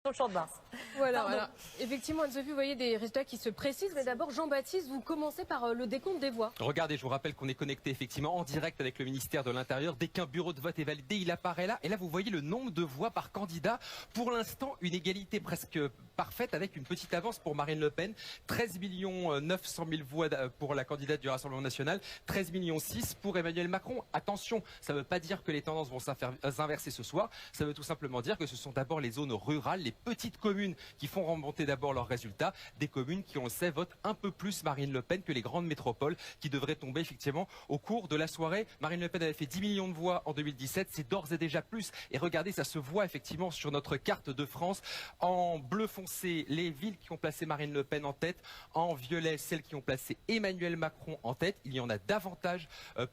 Sur le champ de Mars. Voilà, alors, effectivement, Anne-Sophie, vous voyez des résultats qui se précisent. Mais d'abord, Jean-Baptiste, vous commencez par le décompte des voix. Regardez, je vous rappelle qu'on est connecté effectivement en direct avec le ministère de l'Intérieur. Dès qu'un bureau de vote est validé, il apparaît là. Et là, vous voyez le nombre de voix par candidat. Pour l'instant, une égalité presque parfaite avec une petite avance pour Marine Le Pen. 13 900 000 voix pour la candidate du Rassemblement national. 13 millions 6 pour Emmanuel Macron. Attention, ça ne veut pas dire que les tendances vont s'inverser ce soir. Ça veut tout simplement dire que ce sont d'abord les zones rurales, les petites communes qui font remonter d'abord leurs résultats. Des communes qui, on le sait, votent un peu plus Marine Le Pen que les grandes métropoles qui devraient tomber effectivement au cours de la soirée. Marine Le Pen avait fait 10 millions de voix en 2017. C'est d'ores et déjà plus. Et regardez, ça se voit effectivement sur notre carte de France. En bleu foncé, les villes qui ont placé Marine Le Pen en tête. En violet, celles qui ont placé Emmanuel Macron en tête. Il y en a davantage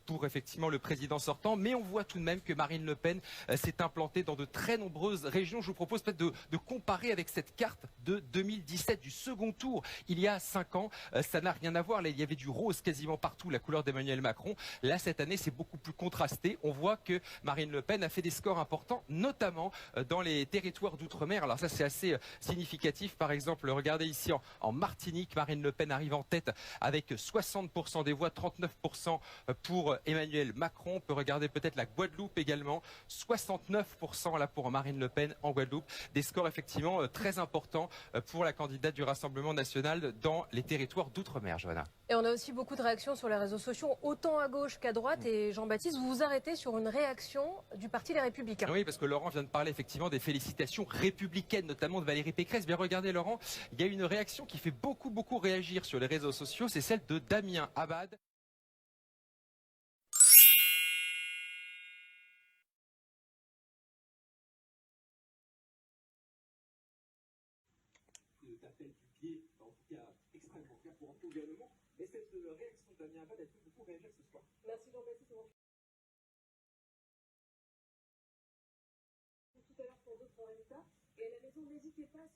pour effectivement le président sortant. Mais on voit tout de même que Marine Le Pen s'est implantée dans de très nombreuses régions. Je vous propose peut-être de comparer avec cette carte de 2017 du second tour. Il y a 5 ans, ça n'a rien à voir. Là, il y avait du rose quasiment partout, la couleur d'Emmanuel Macron. Là, cette année, c'est beaucoup plus contrasté. On voit que Marine Le Pen a fait des scores importants, notamment dans les territoires d'outre-mer. Alors ça, c'est assez significatif. Par exemple, regardez ici en Martinique, Marine Le Pen arrive en tête avec 60% des voix, 39% pour Emmanuel Macron. On peut regarder peut-être la Guadeloupe également, 69% là pour Marine Le Pen en Guadeloupe. Des scores effectivement très importants pour la candidate du Rassemblement national dans les territoires d'outre-mer, Johanna. Et on a aussi beaucoup de réactions sur les réseaux sociaux, autant à gauche qu'à droite. Et Jean-Baptiste, vous vous arrêtez sur une réaction du Parti Les Républicains. Oui, parce que Laurent vient de parler effectivement des félicitations républicaines, notamment de Valérie Pécresse. Bien regardez Laurent, il y a une réaction qui fait beaucoup réagir sur les réseaux sociaux, c'est celle de Damien Abad. D'appel du pied, en tout cas extrêmement clair pour un gouvernement. Et cette réaction de Damien Abad a fait beaucoup réagir ce soir. Merci Jean-Baptiste. Tout à l'heure pour d'autres résultats. Et à la maison, n'hésitez pas.